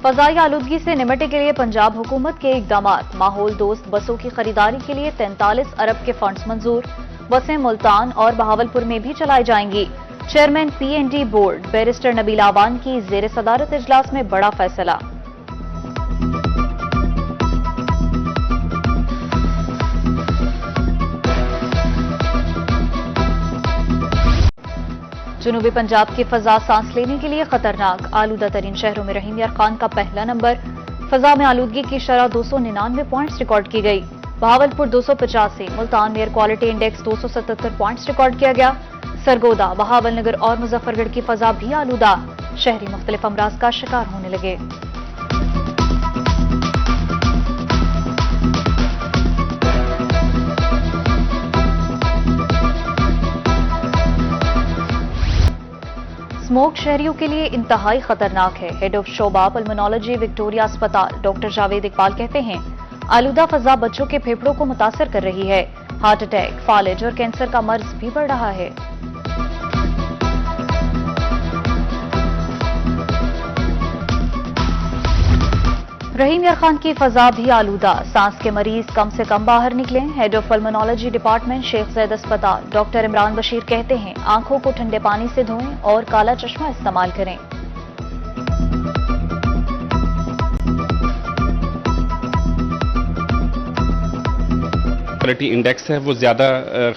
फजाई आलूदगी से निपटने के लिए पंजाब हुकूमत के इकदामात। माहौल दोस्त बसों की खरीदारी के लिए 43 अरब के फंड्स मंजूर। बसें मुल्तान और बहावलपुर में भी चलाई जाएंगी। Chairman PND board barrister Nabeel Awan की जेर सदारत इजलास में बड़ा फैसला। जनूबी पंजाब की फजा सांस लेने के लिए खतरनाक। आलूदा तरीन शहरों में रहीम यार खान का पहला नंबर। फजा में आलूदगी की शरह 299 पॉइंट्स रिकॉर्ड की गई। बहावलपुर 285, मुल्तान में air quality index 277 points record किया गया। सरगोदा, बहावलनगर और मुजफ्फरगढ़ की फजा भी आलूदा। शहरी मुख्तलिफ अमराज का शिकार होने लगे। स्मोक शहरियों के लिए इंतहाई खतरनाक है। Head of Shobha pulmonology Victoria अस्पताल डॉक्टर जावेद इकबाल कहते हैं, आलूदा फजा बच्चों के फेफड़ों को मुतासर कर रही है। हार्ट अटैक, फालिज और कैंसर का मर्ज भी बढ़ रहा है। रहीम यार खान की फजा भी आलूदा। सांस के मरीज कम से कम बाहर निकलें। Head of pulmonology department Sheikh Zayed अस्पताल डॉक्टर इमरान बशीर कहते हैं, आंखों को ठंडे पानी से धोएं और काला चश्मा इस्तेमाल करें। क्वालिटी इंडेक्स है वो ज़्यादा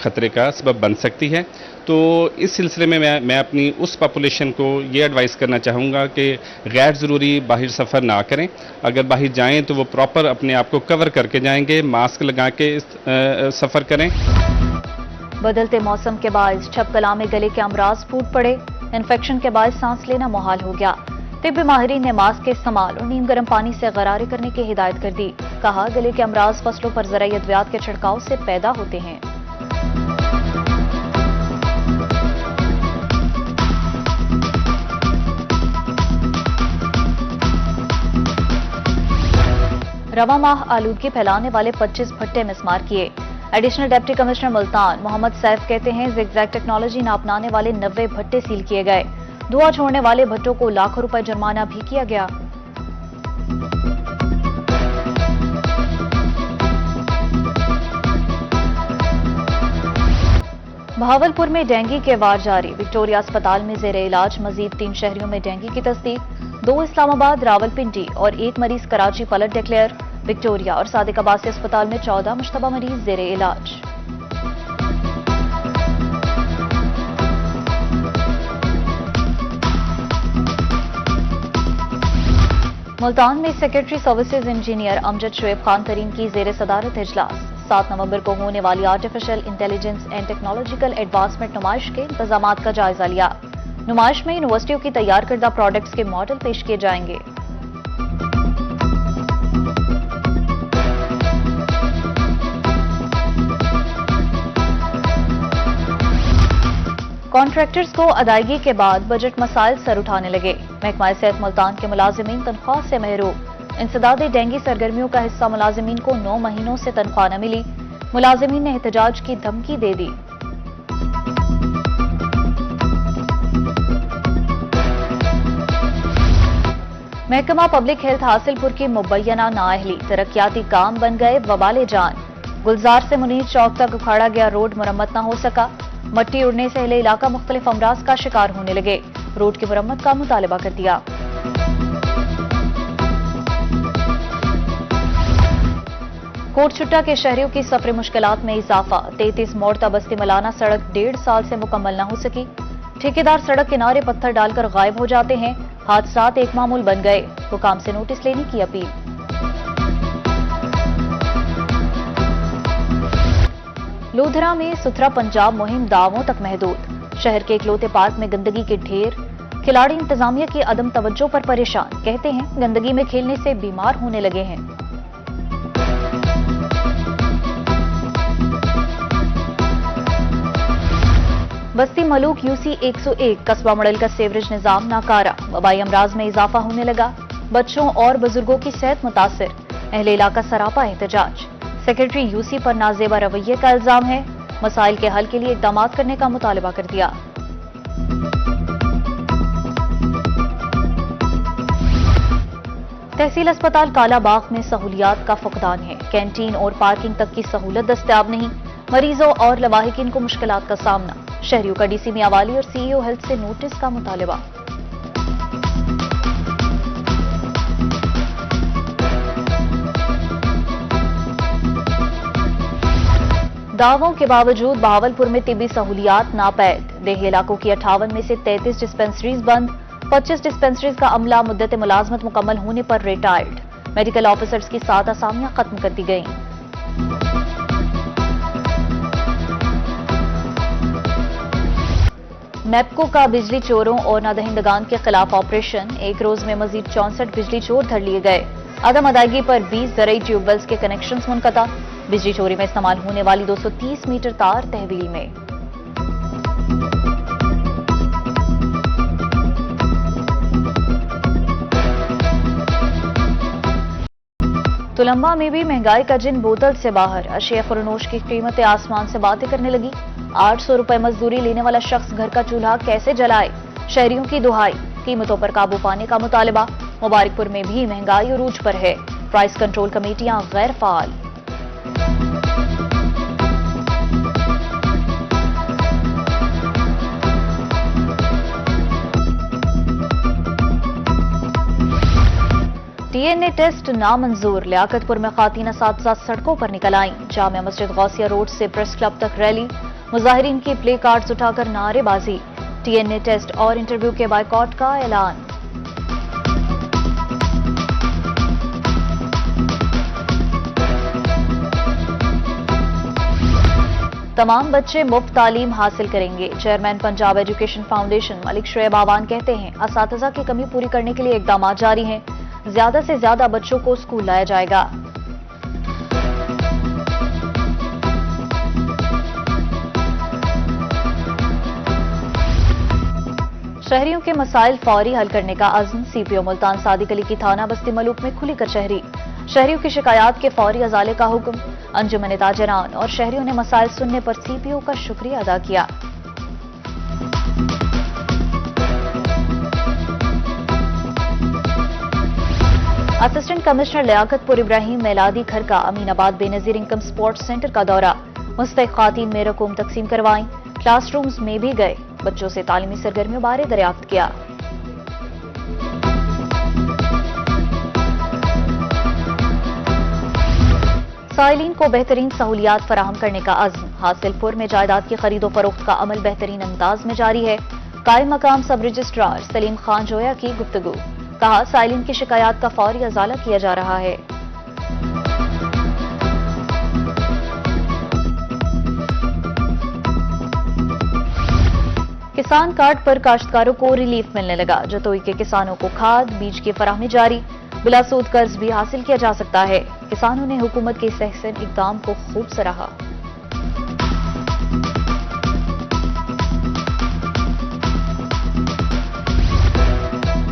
ख़तरे का सबब बन सकती है। तो इस सिलसिले में मैं अपनी उस पॉपुलेशन को ये एडवाइस करना चाहूँगा कि गैर ज़रूरी बाहर सफ़र ना करें। अगर बाहर जाएं तो वो प्रॉपर अपने आप को कवर करके जाएंगे, मास्क लगा के सफ़र करें। बदलते मौसम के बायस छपकला में गले के अमराज फूट पड़े। इन्फेक्शन के बायस सांस लेना मुहाल हो गया। तिब्बी माहिरीन ने मास्क के इस्तेमाल और नीम गर्म पानी से गरारे करने की हिदायत कर दी। कहा, गले के अमराज फसलों पर ज़राई अद्वियात के छिड़काव से पैदा होते हैं। रवा माह आलूदगी फैलाने वाले 25 भट्टे मिसमार किए। Additional deputy commissioner Multan Muhammad Saif कहते हैं, ज़िगज़ैग टेक्नोलॉजी न अपनाने वाले 90 भट्टे सील किए गए। धुआं छोड़ने वाले भट्टों को लाखों रुपए जुर्माना भी किया गया। बहावलपुर में डेंगू के वार जारी। विक्टोरिया अस्पताल में जेर इलाज मजीद 3 शहरियों में डेंगू की तस्दीक। 2 इस्लामाबाद, रावलपिंडी और 1 मरीज कराची पलट डिक्लेयर। विक्टोरिया और सादिक अब्बासी अस्पताल में 14 मुश्तबा मरीज जेर इलाज। मुल्तान में secretary services engineer Amjad Shoaib Khan Tareen की जेर सदारत इजलास। 7 नवंबर को होने वाली artificial intelligence and technological advancement नुमाइश के इंतजामात का जायजा लिया। नुमाइश में यूनिवर्सिटियों की तैयार करदा प्रोडक्ट्स के मॉडल पेश किए जाएंगे। कॉन्ट्रैक्टर्स को अदायगी के बाद बजट मसाइल सर उठाने लगे। महकमा सेहत मुल्तान के मुलाजिमीन तनख्वाह से महरूम। इंसदाद डेंगू सरगर्मियों का हिस्सा मुलाजिमीन को 9 महीनों से तनख्वाह न मिली। मुलाजिमीन ने एहतजाज की धमकी दे दी। महकमा पब्लिक हेल्थ हासिलपुर की मुबैना नाअहली तरक्याती काम बन गए वबाले जान। गुलजार से मुनीर चौक तक उखाड़ा गया रोड मुरम्मत न हो सका। मट्टी उड़ने से अहले इलाका मुख्तलिफ अमराज का शिकार होने लगे। रोड की मुरम्मत का मुतालबा कर दिया। कोट छुट्टा के शहरियों की सफर मुश्किलात में इजाफा। 33 मोड़ता बस्ती मलाना सड़क 1.5 साल से मुकम्मल न हो सकी। ठेकेदार सड़क किनारे पत्थर डालकर गायब हो जाते हैं। हादसात एक मामूल बन गए। हुकाम से नोटिस लेने की अपील। लोधरा में सुथरा पंजाब मुहिम दावों तक महदूद। शहर के इकलौते पार्क में गंदगी के ढेर। खिलाड़ी इंतजामिया की अदम तवज्जो पर परेशान। कहते हैं, गंदगी में खेलने से बीमार होने लगे हैं। बस्ती मलूक UC 101 कस्बा मॉडल का सेवरेज निजाम नाकारा। वबाई अमराज में इजाफा होने लगा। बच्चों और बुजुर्गों की सेहत मुतासिर। अहले इलाका सरापा एहतजाज। सेक्रेटरी UC पर नाजेबा रवैये का इल्जाम है। मसाइल के हल के लिए इकदाम करने का मुतालबा कर दिया। तहसील अस्पताल कालाबाग में सहूलियात का फुकदान है। कैंटीन और पार्किंग तक की सहूलत दस्तयाब नहीं। मरीजों और लवाहिकीन को मुश्किलात का सामना। शहरियों का डीसी मियांवाली और सीईओ हेल्थ से नोटिस का मुतालबा। दावों के बावजूद बहावलपुर में तिब्बी सहूलियात नापैद। देही इलाकों की 58 में से 33 डिस्पेंसरीज बंद। 25 डिस्पेंसरीज का अमला मुद्दत मुलाजमत मुकम्मल होने पर रिटायर्ड। मेडिकल ऑफिसर्स की 7 असामियां खत्म कर दी गईं। मैप्को का बिजली चोरों और नादहिंदगान के खिलाफ ऑपरेशन। एक रोज में मजीद 64 बिजली चोर धर लिए गए। अदम अदायगी पर 20 ज़रई ट्यूबवेल्स के कनेक्शंस मुनक़ता। बिजली चोरी में इस्तेमाल होने वाली 230 मीटर तार तहवील में। तुलंबा में भी महंगाई का जिन बोतल से बाहर। अशिया खुरनोश की कीमतें आसमान से बातें करने लगी। 800 रुपए मजदूरी लेने वाला शख्स घर का चूल्हा कैसे जलाए। शहरियों की दुहाई। कीमतों पर काबू पाने का मुतालबा। मुबारकपुर में भी महंगाई अरूज पर है। प्राइस कंट्रोल कमेटियां गैर फाल। डीएनए टेस्ट नामंजूर। लियाकतपुर में खातीन असातिज़ा सड़कों पर निकल आईं। जामिया मस्जिद गौसिया रोड से प्रेस क्लब तक रैली। मुजाहिरीन की प्ले कार्ड्स उठाकर नारेबाजी। डीएनए टेस्ट और इंटरव्यू के बायकॉट का ऐलान। तमाम बच्चे मुफ्त तालीम हासिल करेंगे। Chairman Punjab education foundation Malik Shoaib Awan कहते हैं, असातिज़ा की कमी पूरी करने के लिए इकदाम जारी हैं। ज्यादा से ज्यादा बच्चों को स्कूल लाया जाएगा। शहरियों के मसाइल फौरी हल करने का अज़्म। सीपीओ मुल्तान सादिक अली की थाना बस्ती मलूक में खुली कचहरी। शहरियों की शिकायत के फौरी अजाले का हुक्म। अंजुमन ताजरान और शहरियों ने मसाइल सुनने पर सीपीओ का शुक्रिया अदा किया। असिस्टेंट कमिश्नर लियाकतपुर इब्राहिम मेलादी घर का Aminabad Benazir income sports centre का दौरा। मुस्तहिक खातीन में रकूम तकसीम करवाई। क्लासरूम्स में भी गए। बच्चों से तालीमी सरगर्मियों बारे दरियाफ्त किया। साइलिन को बेहतरीन सहूलियात फराहम करने का अज़्म। हासिलपुर में जायदाद की खरीदो फरोख्त का अमल बेहतरीन अंदाज में जारी है। कायम मकाम सब रजिस्ट्रार सलीम खान जोया की गुफ्तगू। कहा, साइलिन की शिकायत का फौरी अजाला किया जा रहा है। किसान कार्ड पर काश्तकारों को रिलीफ मिलने लगा। जतोई के किसानों को खाद बीज की फराहमी जारी। बिलासूद कर्ज भी हासिल किया जा सकता है। किसानों ने हुकूमत के इस अहसन इक़दाम को खूब सराहा।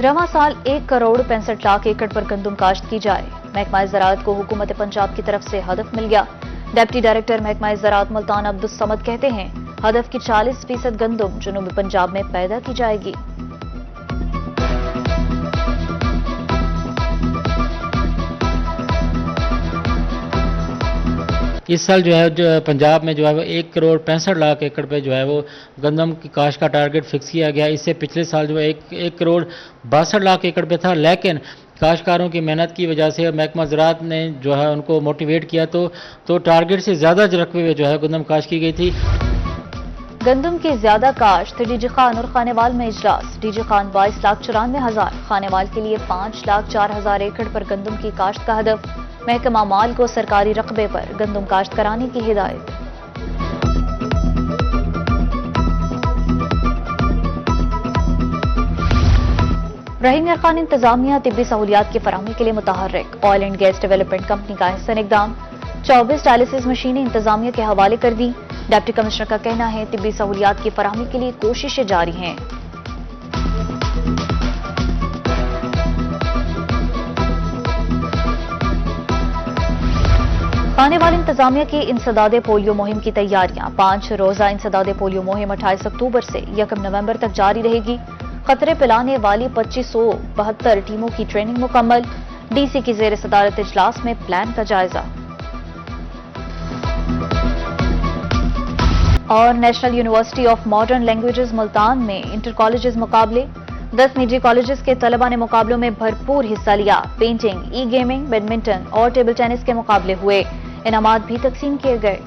रवा साल 1 करोड़ 65 लाख एकड़ पर गंदम काश्त की जाए। महकमा ज़राअत को हुकूमत पंजाब की तरफ से हदफ मिल गया। डिप्टी डायरेक्टर महकमा ज़राअत मुल्तान अब्दुस समद कहते हैं, हदफ की 40% गंदम जनूबी पंजाब में पैदा की जाएगी। इस साल जो है पंजाब में जो है वो 1 करोड़ 65 लाख एकड़ पे जो है वो गंदम की काश्त का टारगेट फिक्स किया गया। इससे पिछले साल जो है 1 करोड़ 62 लाख एकड़ पे था, लेकिन काश्तकारों की मेहनत की वजह से महकमा ज़राअत ने जो है उनको मोटिवेट किया तो टारगेट से ज़्यादा रकबे में जो है गंदम काश्त की गई थी। गंदम की ज्यादा काश्त। डीजी खान और खानेवाल में इजलास। डीजी खान 22,94,000, खानेवाल के लिए 5,04,000 एकड़ पर गंदम की काश्त का हदफ। महकमा माल को सरकारी रकबे पर गंदम काश्त कराने की हिदायत। रहीम यार खान इंतजामिया तिब्बी सहूलियात की फराहमी के लिए मुतहर्रिक। Oil and gas development company का अहसन इकदाम। 24 डायलिसिस मशीनें इंतजामिया के हवाले कर दी। डिप्टी कमिश्नर का कहना है, तिब्बी सहूलियात की फराहमी के लिए कोशिशें जारी हैं। आने वाली इंतजामिया की इंसदादे पोलियो मुहिम की तैयारियां। 5 रोजा इंसदादे पोलियो मुहिम 28 अक्टूबर से 1 नवंबर तक जारी रहेगी। खतरे पिलाने वाली 2572 टीमों की ट्रेनिंग मुकम्मल। डीसी की जेर सदारत इजलास में प्लान का जायजा। और national university of modern languages Multan में इंटर कॉलेजेस मुकाबले, 10 निजी कॉलेजेस के तलबा ने मुकाबलों में भरपूर हिस्सा लिया। पेंटिंग, ई गेमिंग, बैडमिंटन और टेबल टेनिस के मुकाबले हुए। इनामात भी तकसीम किए गए।